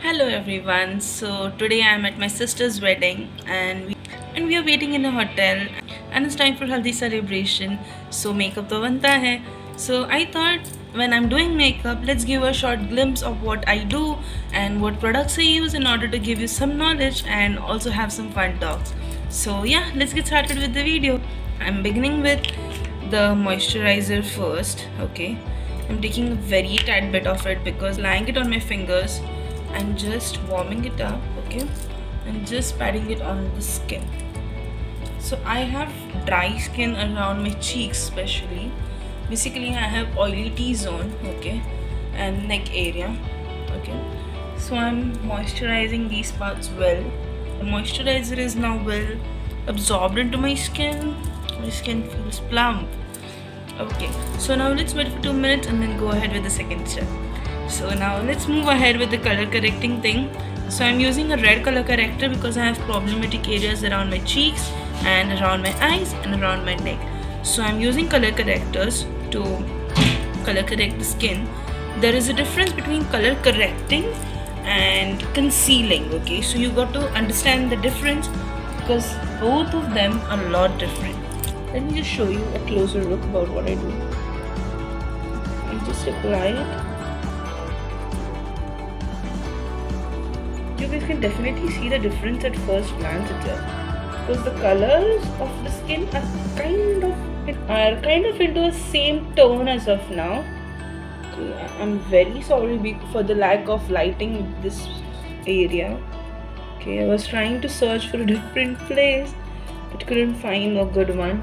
Hello everyone. So today I am at my sister's wedding and we are waiting in a hotel and it's time for haldi celebration. So makeup to banta hai. So I thought when I'm doing makeup, let's give a short glimpse of what I do and what products I use in order to give you some knowledge and also have some fun talks. So yeah, let's get started with the video. I'm beginning with the moisturizer first. Okay, I'm taking a very tad bit of it because lying it on my fingers and just warming it up. Okay, and just patting it on the skin. So I have dry skin around my cheeks especially. Basically I have oily T-zone, okay, and neck area. Okay, so I'm moisturizing these parts well. The moisturizer is now well absorbed into my skin. My skin feels plump. Okay, so now let's wait for 2 minutes and then go ahead with the second step. So now let's move ahead with the color correcting thing. So I'm using a red color corrector because I have problematic areas around my cheeks and around my eyes and around my neck. So I'm using color correctors to color correct the skin. There is a difference between color correcting and concealing. Okay, so you got to understand the difference because both of them are a lot different. Let me just show you a closer look about what I do. I just apply it. You guys can definitely see the difference at first glance itself, because the colors of the skin are kind of into a same tone as of now. Okay, I'm very sorry for the lack of lighting in this area. Okay, I was trying to search for a different place but couldn't find a good one.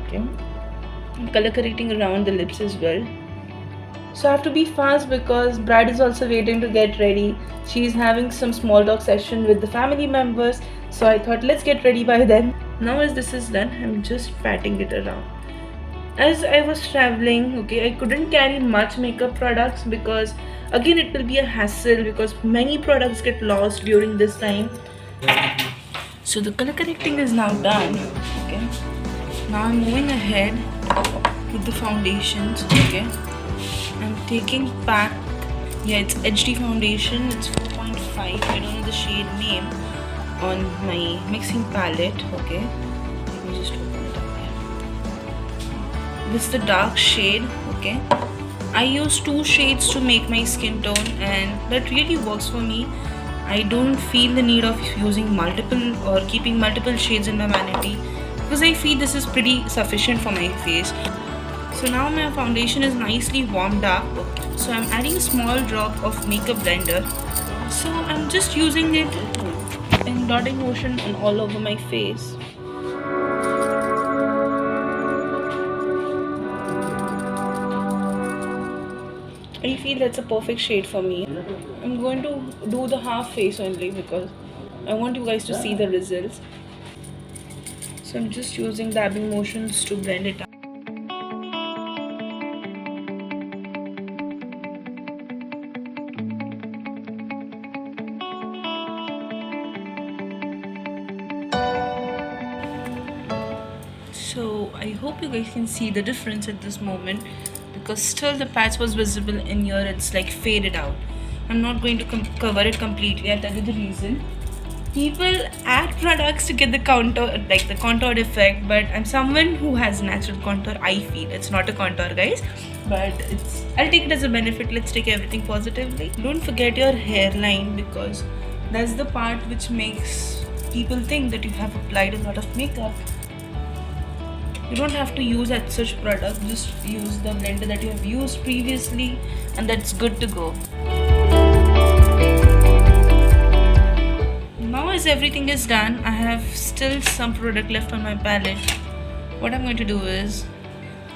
Okay, I'm color correcting around the lips as well. So I have to be fast because bride is also waiting to get ready. She's having some small talk session with the family members. So I thought let's get ready by then. Now as this is done, I'm just patting it around. As I was traveling, okay, I couldn't carry much makeup products because again it will be a hassle because many products get lost during this time. So the color correcting is now done. Okay. Now I'm moving ahead with the foundations. Okay. I'm taking back, yeah, it's HD foundation, it's 4.5, I don't know the shade name, on my mixing palette. Okay, let me just open it up here. This is the dark shade. Okay, I use 2 shades to make my skin tone and that really works for me. I don't feel the need of using multiple or keeping multiple shades in my vanity because I feel this is pretty sufficient for my face. So now my foundation is nicely warmed up. So I'm adding a small drop of makeup blender. So I'm just using it in dotting motion and all over my face. I feel that's a perfect shade for me. I'm going to do the half face only because I want you guys to see the results. So I'm just using dabbing motions to blend it out. So I hope you guys can see the difference at this moment because still the patch was visible in here, it's like faded out. I'm not going to cover it completely. I'll tell you the reason. People add products to get the contour, like the contoured effect, but I'm someone who has natural contour. I feel it's not a contour, guys, but I'll take it as a benefit. Let's take everything positively. Don't forget your hairline because that's the part which makes people think that you have applied a lot of makeup. You don't have to use such product, just use the blender that you have used previously and that's good to go. Now as everything is done, I have still some product left on my palette. What I'm going to do is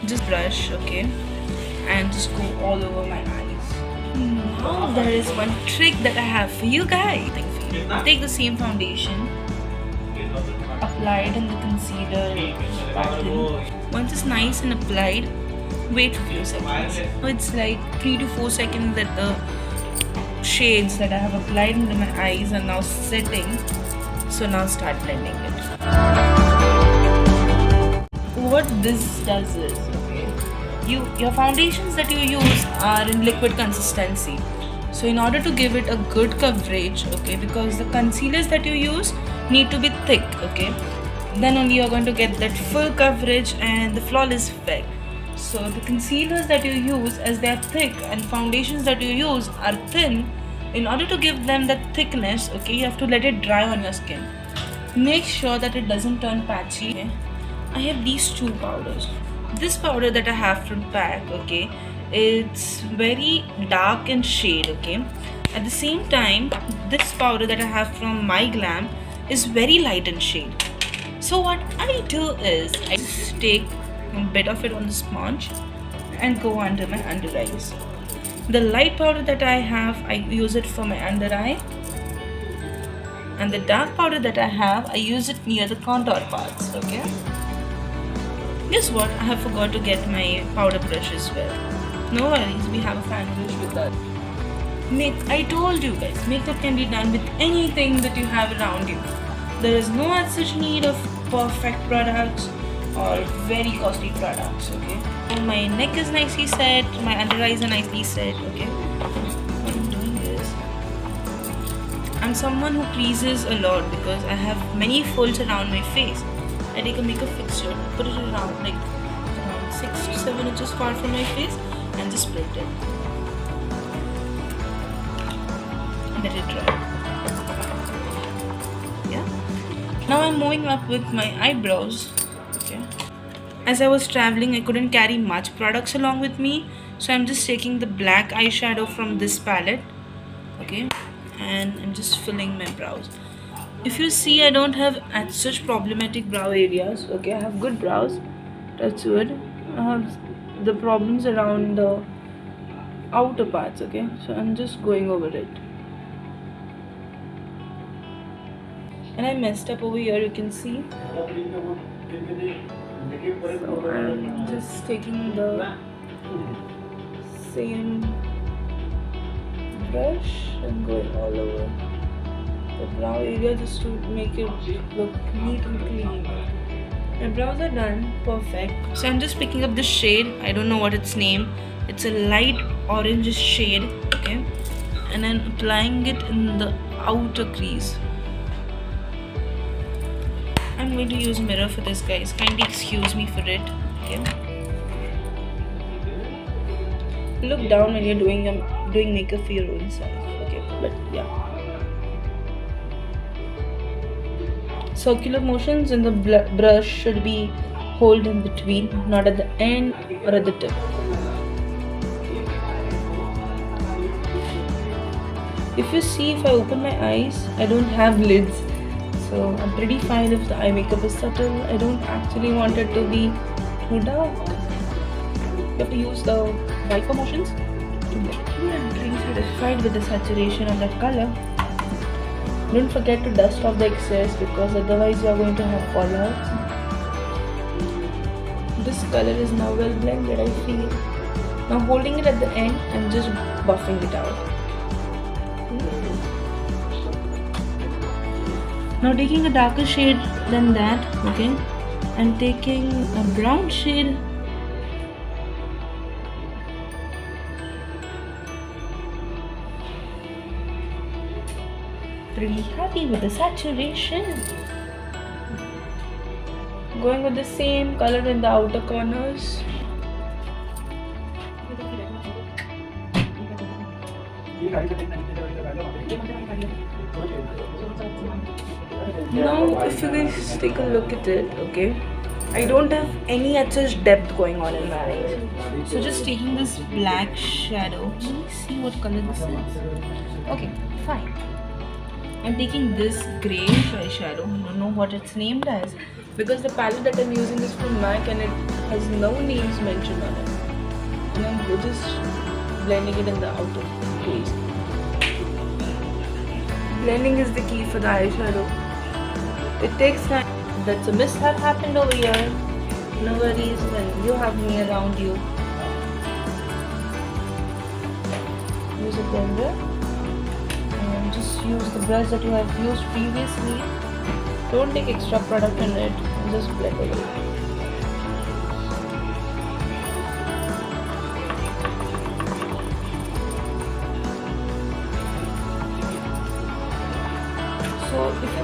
just brush, okay, and just go all over my eyes. Now there is one trick that I have for you guys. Take the same foundation, applied in the concealer button. Once it's nice and applied, wait for a few seconds. It's like 3 to 4 seconds that the shades that I have applied into my eyes are now setting. So now start blending it. What this does is, okay, your foundations that you use are in liquid consistency. So in order to give it a good coverage, okay, because the concealers that you use need to be thick, okay, then only you're going to get that full coverage and the flawless effect. So the concealers that you use, as they are thick, and foundations that you use are thin, in order to give them that thickness, okay, you have to let it dry on your skin. Make sure that it doesn't turn patchy. Okay? I have these two powders. This powder that I have from PAC, okay, it's very dark in shade, okay. At the same time, this powder that I have from My Glam is very light in shade. So what I do is I just take a bit of it on the sponge and go under my under eyes. The light powder that I have, I use it for my under eye, and the dark powder that I have, I use it near the contour parts, okay. Guess what? I have forgot to get my powder brush as well. No worries, we have a fan brush with us. I told you guys, makeup can be done with anything that you have around you. There is no such need of perfect products or very costly products, okay. So my neck is nicely set, my under eyes are nicely set, okay. What I'm doing is, I'm someone who creases a lot because I have many folds around my face. I take a makeup fixture, put it around like around 6 to 7 inches far from my face and just split it. And let it dry. Yeah. Now I'm moving up with my eyebrows. Okay. As I was traveling, I couldn't carry much products along with me, so I'm just taking the black eyeshadow from this palette. Okay. And I'm just filling my brows. If you see, I don't have such problematic brow areas, okay. I have good brows, that's good. I have the problems around the outer parts, okay. So I'm just going over it. And I messed up over here, you can see. So I'm just taking the same brush and going all over the brow area just to make it look neat and clean. My brows are done, perfect. So I'm just picking up this shade, I don't know what its name. It's a light orange shade, okay, and then applying it in the outer crease. I'm going to use mirror for this, guys. Kindly excuse me for it, okay. Look down when you're doing makeup for your own self, okay. But yeah. Circular motions in the brush should be hold in between, not at the end or at the tip. If you see, if I open my eyes, I don't have lids, so I'm pretty fine if the eye makeup is subtle. I don't actually want it to be too dark. You have to use the wiper motions to get pretty satisfied with the saturation of that color. Don't forget to dust off the excess because otherwise you are going to have fallouts. This color is now well blended, I feel. Now holding it at the end and just buffing it out. Now taking a darker shade than that, okay, and taking a brown shade. Pretty happy with the saturation. Going with the same color in the outer corners. Now if you guys take a look at it, okay, I don't have any such depth going on in my eyes. So just taking this black shadow. Let me see what color this is. Okay, fine. I'm taking this greyish eyeshadow. I don't know what it's named as because the palette that I'm using is from MAC and it has no names mentioned on it. And I'm just blending it in the outer crease. Blending is the key for the eyeshadow. It takes time. That's a mishap happened over here. No worries when you have me around you. Use a blender. And just use the brush that you have used previously. Don't take extra product in it. Just blend it.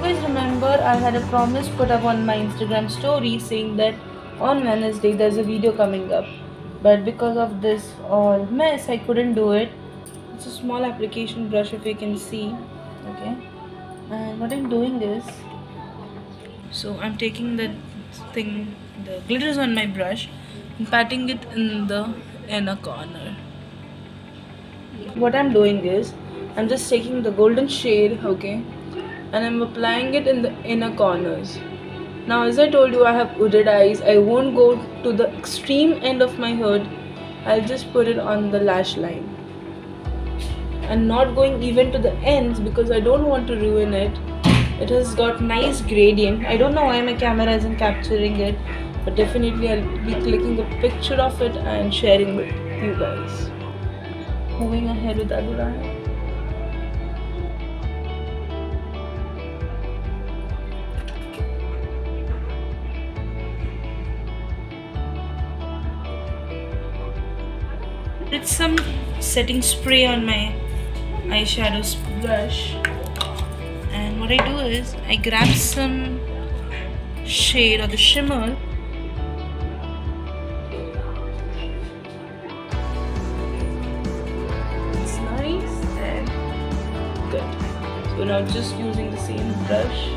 always remember I had a promise put up on my Instagram story saying that on Wednesday there's a video coming up. But because of this all mess, I couldn't do it. It's a small application brush if you can see. Okay. And what I'm doing is, so I'm taking the thing, the glitters on my brush and patting it in the inner corner. What I'm doing is, I'm just taking the golden shade, okay, and I'm applying it in the inner corners. Now, as I told you, I have hooded eyes. I won't go to the extreme end of my hood. I'll just put it on the lash line. And not going even to the ends because I don't want to ruin it. It has got nice gradient. I don't know why my camera isn't capturing it, but definitely I'll be clicking the picture of it and sharing with you guys. Moving ahead with other eye. It's some setting spray on my eyeshadow brush, and what I do is I grab some shade or the shimmer. It's nice and good. So now just using the same brush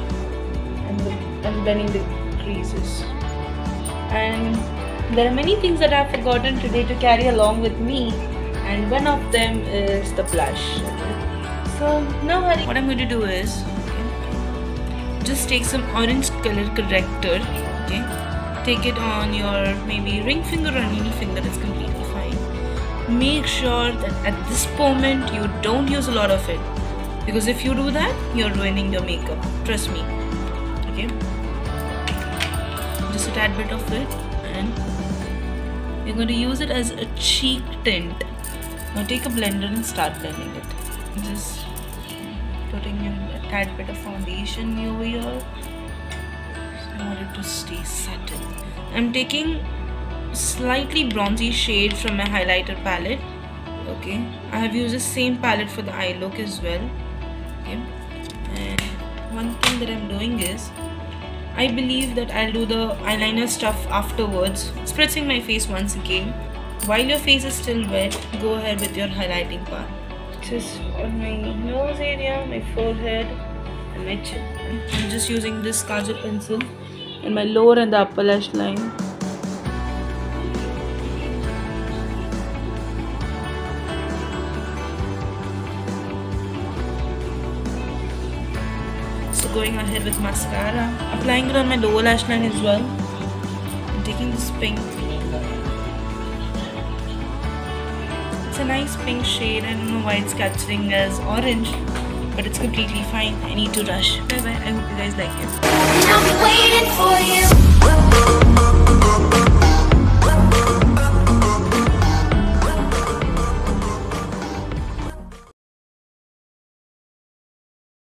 and blending the creases. And there are many things that I've forgotten today to carry along with me, and one of them is the blush. Okay. So now what I'm going to do is, just take some orange color corrector, okay, take it on your maybe ring finger or any finger, it's completely fine. Make sure that at this moment you don't use a lot of it, because if you do that, you're ruining your makeup, trust me. Okay, just a tad bit of it, and you're going to use it as a cheek tint. Now take a blender and start blending it. Just putting in a tad bit of foundation over here. So I want it to stay subtle. I'm taking slightly bronzy shade from my highlighter palette. Okay, I have used the same palette for the eye look as well. Okay, and one thing that I'm doing is, I believe that I'll do the eyeliner stuff afterwards, spritzing my face once again. While your face is still wet, go ahead with your highlighting part. Just on my nose area, my forehead and my chin. I'm just using this kajal pencil in my lower and the upper lash line. So going ahead with mascara, applying it on my lower lash line as well. I'm taking this pink. It's a nice pink shade. I don't know why it's capturing as orange, but it's completely fine. I need to rush. Bye bye. I hope you guys like it. And I'll be waiting for you.